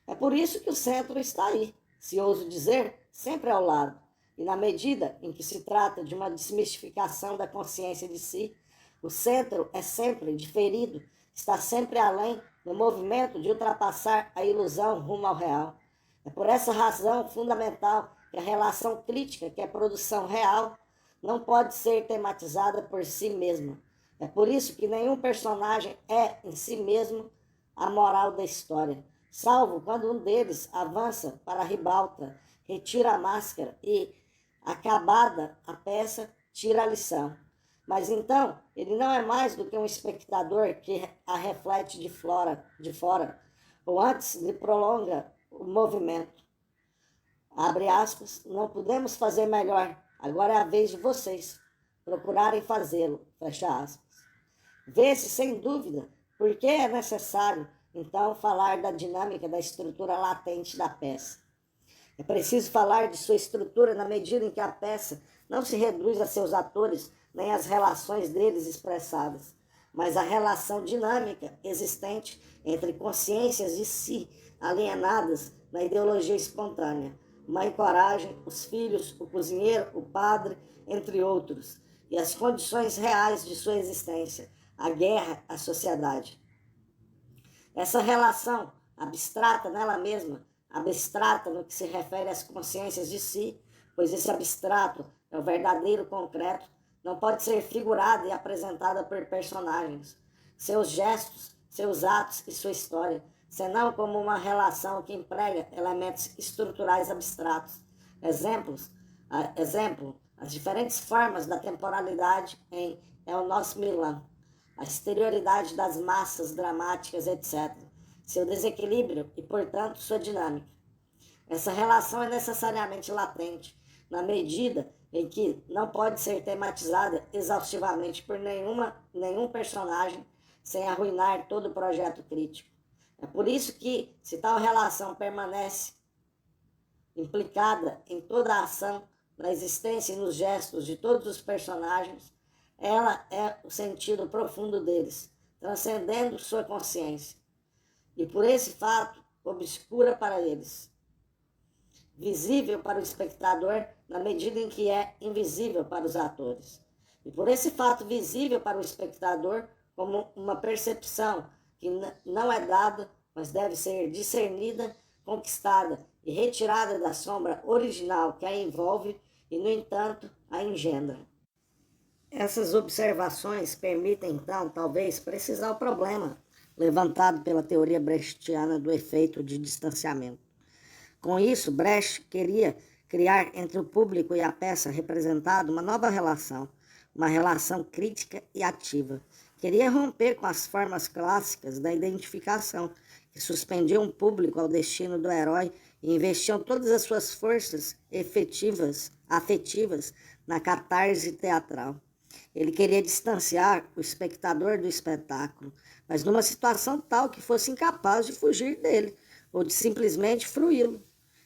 É por isso que o centro está aí, se ouso dizer, sempre ao lado. E na medida em que se trata de uma desmistificação da consciência de si, o centro é sempre diferido, está sempre além no movimento de ultrapassar a ilusão rumo ao real. É por essa razão fundamental que a relação crítica, que é produção real, não pode ser tematizada por si mesma. É por isso que nenhum personagem é, em si mesmo, a moral da história, salvo quando um deles avança para a ribalta, retira a máscara e, acabada a peça, tira a lição. Mas então, ele não é mais do que um espectador que a reflete de fora, ou antes lhe prolonga o movimento. Abre aspas, não podemos fazer melhor, agora é a vez de vocês procurarem fazê-lo, fecha aspas. Vê-se, sem dúvida, por que é necessário, então, falar da dinâmica da estrutura latente da peça. É preciso falar de sua estrutura na medida em que a peça não se reduz a seus atores nem às relações deles expressadas, mas à relação dinâmica existente entre consciências de si alienadas na ideologia espontânea, Mãe Coragem, os filhos, o cozinheiro, o padre, entre outros, e as condições reais de sua existência, a guerra, a sociedade. Essa relação abstrata nela mesma, abstrata no que se refere às consciências de si, pois esse abstrato é o verdadeiro concreto, não pode ser figurada e apresentada por personagens, seus gestos, seus atos e sua história, senão como uma relação que emprega elementos estruturais abstratos. Exemplo, as diferentes formas da temporalidade em É o Nosso Milan, a exterioridade das massas dramáticas, etc., seu desequilíbrio e, portanto, sua dinâmica. Essa relação é necessariamente latente, na medida em que não pode ser tematizada exaustivamente por nenhum personagem sem arruinar todo o projeto crítico. É por isso que, se tal relação permanece implicada em toda a ação, na existência e nos gestos de todos os personagens, ela é o sentido profundo deles, transcendendo sua consciência, e por esse fato obscura para eles, visível para o espectador na medida em que é invisível para os atores, e por esse fato visível para o espectador como uma percepção que não é dada, mas deve ser discernida, conquistada e retirada da sombra original que a envolve e, no entanto, a engendra. Essas observações permitem, então, talvez, precisar o problema levantado pela teoria brechtiana do efeito de distanciamento. Com isso, Brecht queria criar entre o público e a peça representada uma nova relação, uma relação crítica e ativa. Queria romper com as formas clássicas da identificação, que suspendiam o público ao destino do herói e investiam todas as suas forças afetivas na catarse teatral. Ele queria distanciar o espectador do espetáculo, mas numa situação tal que fosse incapaz de fugir dele, ou de simplesmente fruí-lo.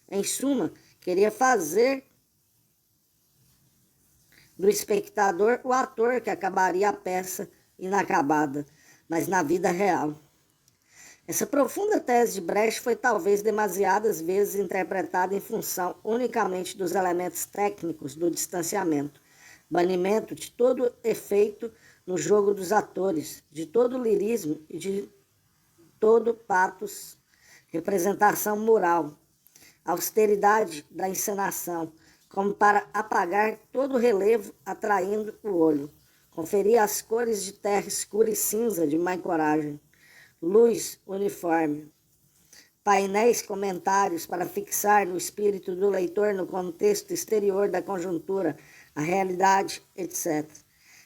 Em suma, queria fazer do espectador o ator que acabaria a peça inacabada, mas na vida real. Essa profunda tese de Brecht foi talvez demasiadas vezes interpretada em função unicamente dos elementos técnicos do distanciamento, banimento de todo efeito no jogo dos atores, de todo lirismo e de todo patos, representação moral, austeridade da encenação, como para apagar todo o relevo atraindo o olho, conferir as cores de terra escura e cinza de má coragem, luz uniforme, painéis comentários para fixar no espírito do leitor no contexto exterior da conjuntura, a realidade, etc.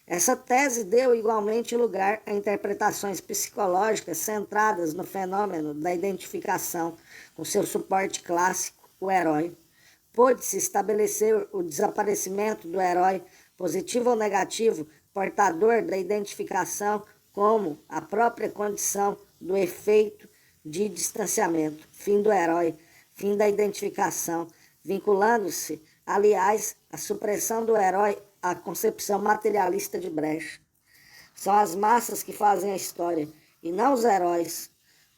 Essa tese deu igualmente lugar a interpretações psicológicas centradas no fenômeno da identificação, com seu suporte clássico, o herói. Pôde-se estabelecer o desaparecimento do herói, positivo ou negativo, portador da identificação, como a própria condição do efeito de distanciamento, fim do herói, fim da identificação, vinculando-se, aliás, a supressão do herói à concepção materialista de Brecht. São as massas que fazem a história, e não os heróis.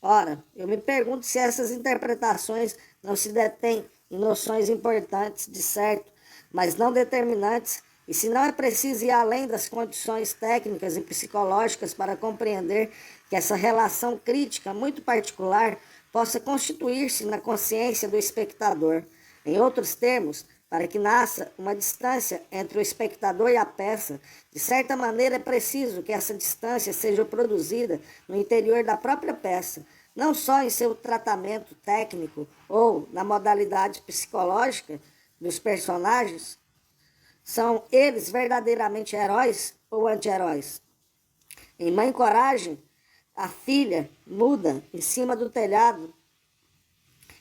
Ora, eu me pergunto se essas interpretações não se detêm em noções importantes, de certo, mas não determinantes, e se não é preciso ir além das condições técnicas e psicológicas para compreender que essa relação crítica muito particular possa constituir-se na consciência do espectador. Em outros termos, para que nasça uma distância entre o espectador e a peça, de certa maneira é preciso que essa distância seja produzida no interior da própria peça, não só em seu tratamento técnico ou na modalidade psicológica dos personagens. São eles verdadeiramente heróis ou anti-heróis? Em Mãe Coragem, a filha muda em cima do telhado,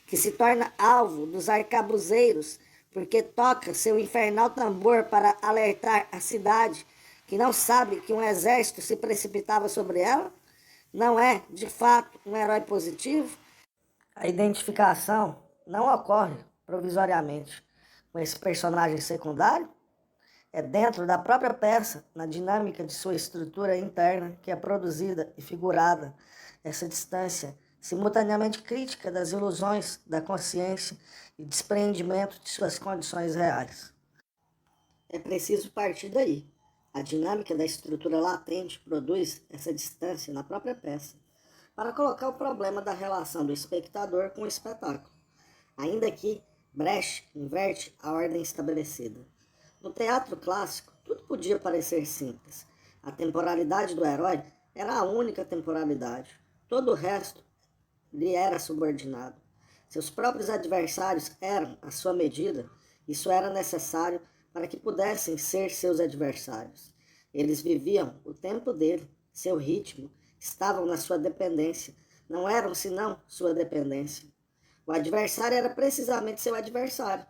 que se torna alvo dos arcabuzeiros, porque toca seu infernal tambor para alertar a cidade, que não sabe que um exército se precipitava sobre ela, não é, de fato, um herói positivo? A identificação não ocorre provisoriamente com esse personagem secundário. É dentro da própria peça, na dinâmica de sua estrutura interna, que é produzida e figurada essa distância simultaneamente crítica das ilusões da consciência e desprendimento de suas condições reais. É preciso partir daí. A dinâmica da estrutura latente produz essa distância na própria peça, para colocar o problema da relação do espectador com o espetáculo, ainda que Brecht inverte a ordem estabelecida. No teatro clássico, tudo podia parecer simples. A temporalidade do herói era a única temporalidade. Todo o resto lhe era subordinado. Seus próprios adversários eram, à sua medida, isso era necessário para que pudessem ser seus adversários. Eles viviam o tempo dele, seu ritmo, estavam na sua dependência, não eram senão sua dependência. O adversário era precisamente seu adversário.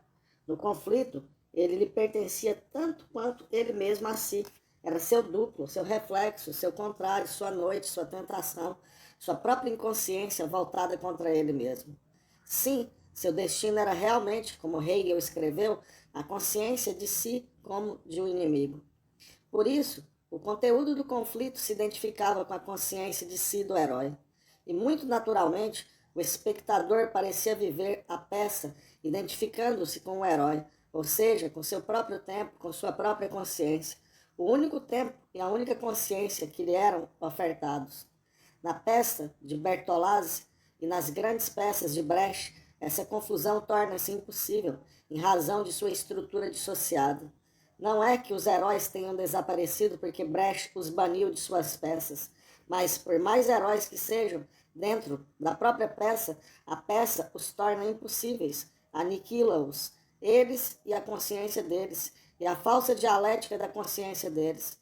No conflito, ele lhe pertencia tanto quanto ele mesmo a si. Era seu duplo, seu reflexo, seu contrário, sua noite, sua tentação, sua própria inconsciência voltada contra ele mesmo. Sim, seu destino era realmente, como Hegel escreveu, a consciência de si como de um inimigo. Por isso, O conteúdo do conflito se identificava com a consciência de si do herói, e muito naturalmente o espectador parecia viver a peça identificando-se com o herói, ou seja, com seu próprio tempo, com sua própria consciência, o único tempo e a única consciência que lhe eram ofertados. Na peça de Bertolazzi e nas grandes peças de Brecht, essa confusão torna-se impossível em razão de sua estrutura dissociada. Não é que os heróis tenham desaparecido porque Brecht os baniu de suas peças, mas por mais heróis que sejam, dentro da própria peça, a peça os torna impossíveis, aniquila-os, eles e a consciência deles, e a falsa dialética da consciência deles.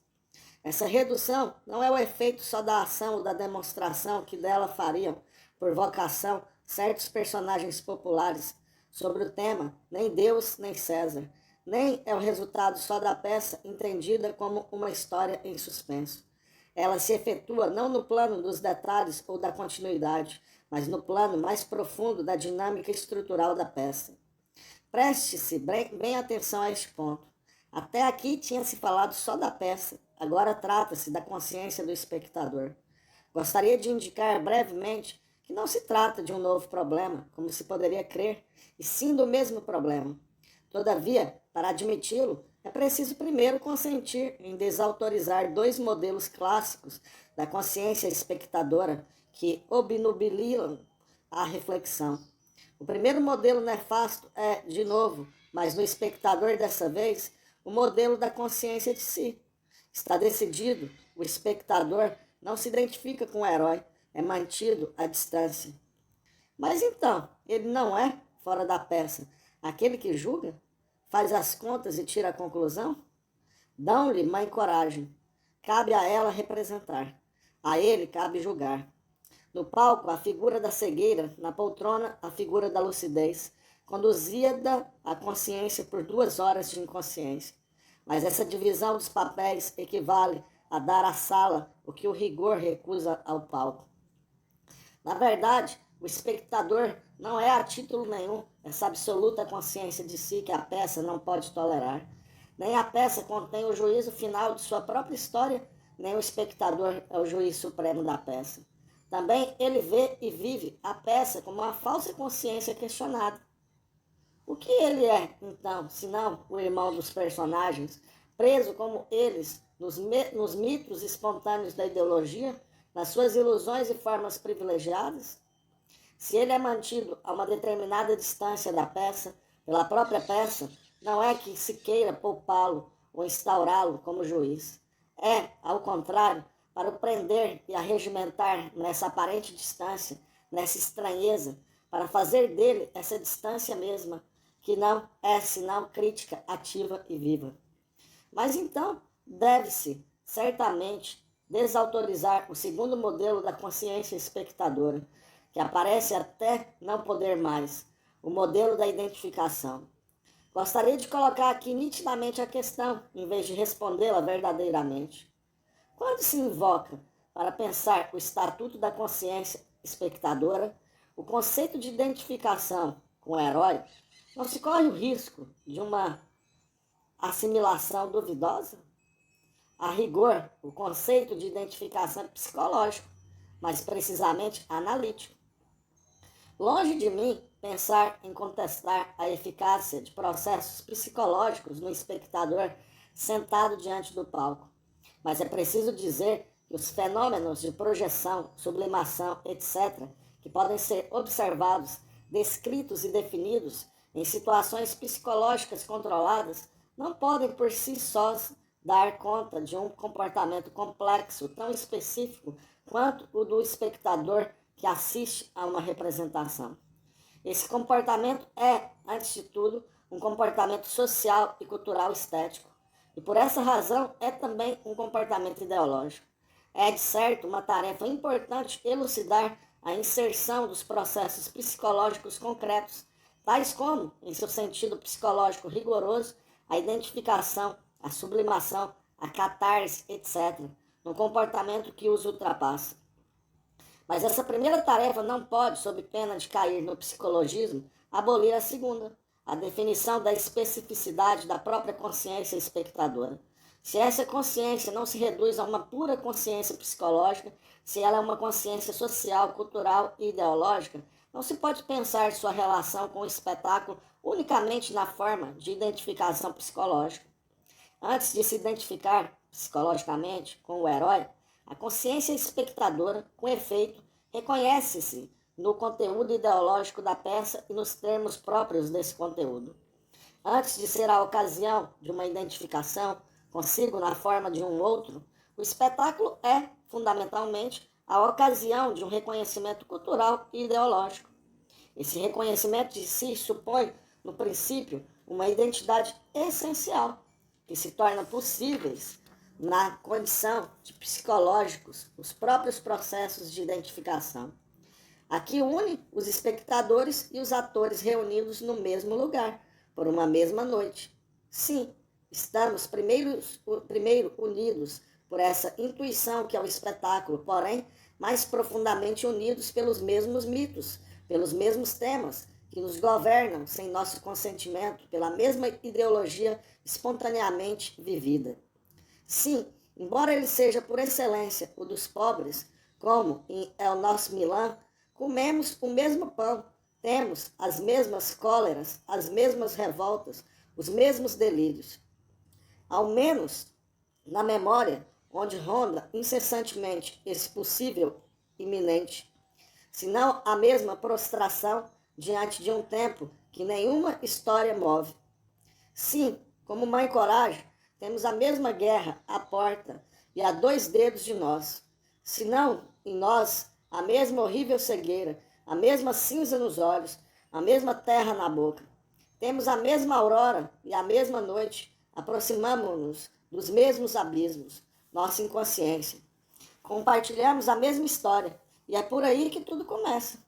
Essa redução não é o efeito só da ação ou da demonstração que dela fariam, por vocação, certos personagens populares sobre o tema, nem Deus nem César, nem é o resultado só da peça entendida como uma história em suspenso. Ela se efetua não no plano dos detalhes ou da continuidade, mas no plano mais profundo da dinâmica estrutural da peça. Preste-se bem atenção a este ponto. Até aqui tinha-se falado só da peça, agora trata-se da consciência do espectador. Gostaria de indicar brevemente que não se trata de um novo problema, como se poderia crer, e sim do mesmo problema. Todavia, para admiti-lo, é preciso primeiro consentir em desautorizar dois modelos clássicos da consciência espectadora que obnubilam a reflexão. O primeiro modelo nefasto é, de novo, mas no espectador dessa vez, o modelo da consciência de si. Está decidido, o espectador não se identifica com o herói, é mantido à distância. Mas então, ele não é, fora da peça, aquele que julga? Faz as contas e tira a conclusão? Dão-lhe mãe coragem. Cabe a ela representar. A ele cabe julgar. No palco, a figura da cegueira, na poltrona, a figura da lucidez, conduzida à consciência por 2 horas de inconsciência. Mas essa divisão dos papéis equivale a dar à sala o que o rigor recusa ao palco. Na verdade, o espectador não é a título nenhum essa absoluta consciência de si que a peça não pode tolerar. Nem a peça contém o juízo final de sua própria história, nem o espectador é o juiz supremo da peça. Também ele vê e vive a peça como uma falsa consciência questionada. O que ele é, então, senão o irmão dos personagens, preso como eles nos mitos espontâneos da ideologia, nas suas ilusões e formas privilegiadas? Se ele é mantido a uma determinada distância da peça, pela própria peça, não é que se queira poupá-lo ou instaurá-lo como juiz. É, ao contrário, para o prender e arregimentar nessa aparente distância, nessa estranheza, para fazer dele essa distância mesma, que não é senão crítica ativa e viva. Mas então, deve-se, certamente, desautorizar o segundo modelo da consciência espectadora, que aparece até não poder mais, o modelo da identificação. Gostaria de colocar aqui nitidamente a questão, em vez de respondê-la verdadeiramente. Quando se invoca, para pensar o estatuto da consciência espectadora, o conceito de identificação com o herói, não se corre o risco de uma assimilação duvidosa? A rigor, o conceito de identificação é psicológico, mas precisamente analítico. Longe de mim pensar em contestar a eficácia de processos psicológicos no espectador sentado diante do palco. Mas é preciso dizer que os fenômenos de projeção, sublimação, etc., que podem ser observados, descritos e definidos em situações psicológicas controladas, não podem por si sós dar conta de um comportamento complexo tão específico quanto o do espectador que assiste a uma representação. Esse comportamento é, antes de tudo, um comportamento social e cultural estético. E por essa razão é também um comportamento ideológico. É, de certo, uma tarefa importante elucidar a inserção dos processos psicológicos concretos, tais como, em seu sentido psicológico rigoroso, a identificação, a sublimação, a catarse, etc., no comportamento que os ultrapassa. Mas essa primeira tarefa não pode, sob pena de cair no psicologismo, abolir a segunda, a definição da especificidade da própria consciência espectadora. Se essa consciência não se reduz a uma pura consciência psicológica, se ela é uma consciência social, cultural e ideológica, não se pode pensar sua relação com o espetáculo unicamente na forma de identificação psicológica. Antes de se identificar psicologicamente com o herói, a consciência espectadora, com efeito, reconhece-se no conteúdo ideológico da peça e nos termos próprios desse conteúdo. Antes de ser a ocasião de uma identificação consigo na forma de um outro, o espetáculo é, fundamentalmente, a ocasião de um reconhecimento cultural e ideológico. Esse reconhecimento de si supõe, no princípio, uma identidade essencial, que se torna possíveis na condição de psicológicos, os próprios processos de identificação. Aqui une os espectadores e os atores reunidos no mesmo lugar, por uma mesma noite. Sim, estamos primeiro unidos por essa intuição que é o espetáculo, porém, mais profundamente unidos pelos mesmos mitos, pelos mesmos temas que nos governam sem nosso consentimento, pela mesma ideologia espontaneamente vivida. Sim, embora ele seja por excelência o dos pobres, como em El Nosso Milã, comemos o mesmo pão, temos as mesmas cóleras, as mesmas revoltas, os mesmos delírios. Ao menos na memória, onde ronda incessantemente esse possível iminente, se não a mesma prostração diante de um tempo que nenhuma história move. Sim, como Mãe Coragem, temos a mesma guerra à porta e a 2 dedos de nós. Se não em nós, a mesma horrível cegueira, a mesma cinza nos olhos, a mesma terra na boca. Temos a mesma aurora e a mesma noite, aproximamo-nos dos mesmos abismos, nossa inconsciência. Compartilhamos a mesma história e é por aí que tudo começa.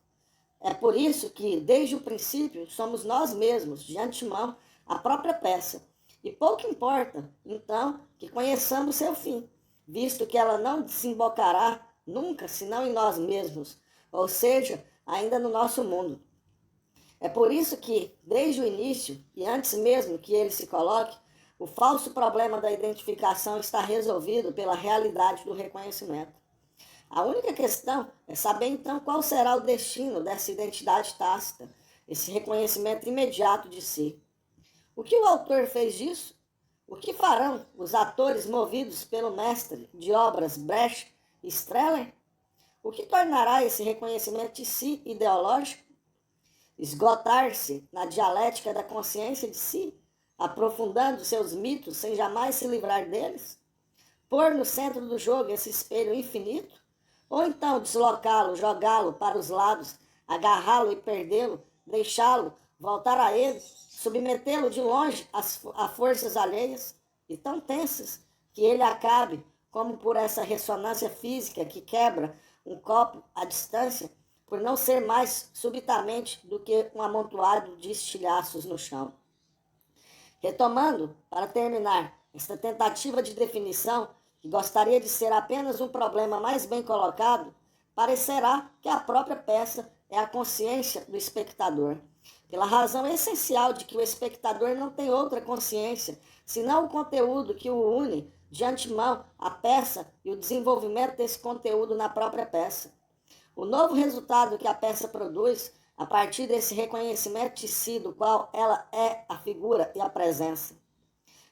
É por isso que, desde o princípio, somos nós mesmos, de antemão, a própria peça. E pouco importa, então, que conheçamos seu fim, visto que ela não desembocará nunca senão em nós mesmos, ou seja, ainda no nosso mundo. É por isso que, desde o início, e antes mesmo que ele se coloque, o falso problema da identificação está resolvido pela realidade do reconhecimento. A única questão é saber então qual será o destino dessa identidade tácita, esse reconhecimento imediato de si. O que o autor fez disso? O que farão os atores movidos pelo mestre de obras Brecht e Strehler? O que tornará esse reconhecimento de si ideológico? Esgotar-se na dialética da consciência de si, aprofundando seus mitos sem jamais se livrar deles? Pôr no centro do jogo esse espelho infinito? Ou então deslocá-lo, jogá-lo para os lados, agarrá-lo e perdê-lo, deixá-lo, voltar a ele, submetê-lo de longe a forças alheias e tão tensas que ele acabe, como por essa ressonância física que quebra um copo à distância, por não ser mais subitamente do que um amontoado de estilhaços no chão. Retomando, para terminar, esta tentativa de definição, que gostaria de ser apenas um problema mais bem colocado, parecerá que a própria peça é a consciência do espectador, pela razão essencial de que o espectador não tem outra consciência, senão o conteúdo que o une de antemão à peça e o desenvolvimento desse conteúdo na própria peça. O novo resultado que a peça produz, a partir desse reconhecimento de si, do qual ela é a figura e a presença.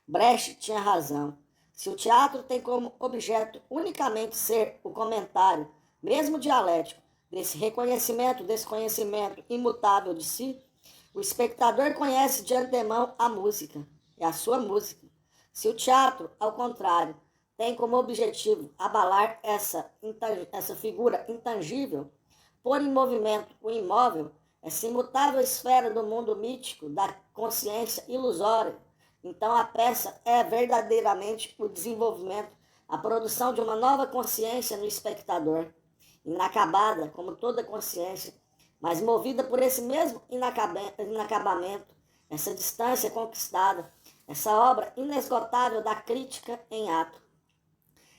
Brecht tinha razão. Se o teatro tem como objeto unicamente ser o comentário, mesmo dialético, desse reconhecimento, desse conhecimento imutável de si, o espectador conhece de antemão a música, é a sua música. Se o teatro, ao contrário, tem como objetivo abalar essa figura intangível, pôr em movimento o imóvel, essa imutável esfera do mundo mítico, da consciência ilusória, então a peça é verdadeiramente o desenvolvimento, a produção de uma nova consciência no espectador, inacabada como toda consciência, mas movida por esse mesmo inacabamento, essa distância conquistada, essa obra inesgotável da crítica em ato.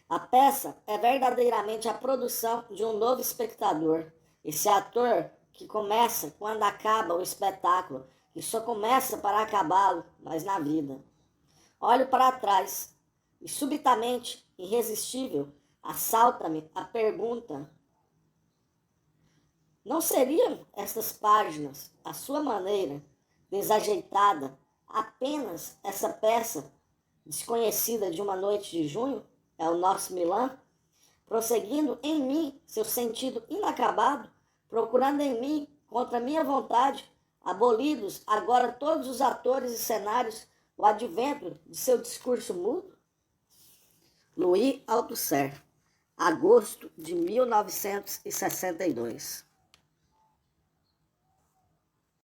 A peça é verdadeiramente a produção de um novo espectador, esse ator que começa quando acaba o espetáculo, que só começa para acabá-lo, mas na vida. Olho para trás, e subitamente, irresistível, assalta-me a pergunta: não seriam estas páginas, à sua maneira, desajeitada, apenas essa peça desconhecida de uma noite de junho? É o nosso Milan? Prosseguindo em mim seu sentido inacabado, procurando em mim, contra minha vontade, abolidos agora todos os atores e cenários, o advento de seu discurso mudo? Louis Althusser, agosto de 1962.